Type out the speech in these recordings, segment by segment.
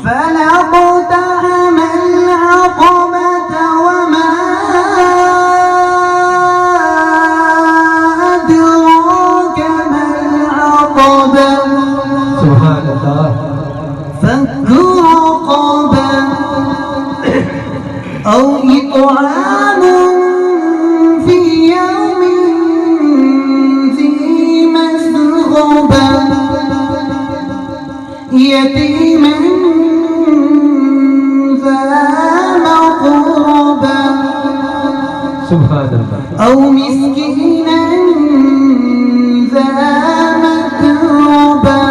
فلاقتحم العقبة وما أدراك ما العقبة سبحان الله. فك رقبة أو إطعام في يوم ذي مسغبة يتيما ذا مقربة سبحان الله. أو مسكينا ذا متربة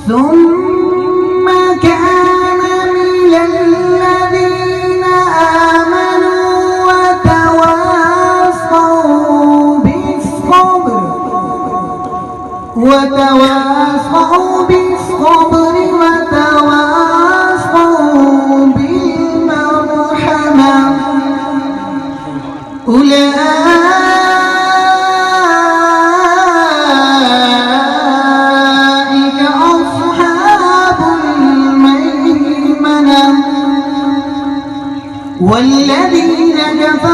ثم كان من الذين آمنوا وتواصوا بالصبر وتواصوا بالمرحمة أولئك أصحاب الميمنة والذين كفروا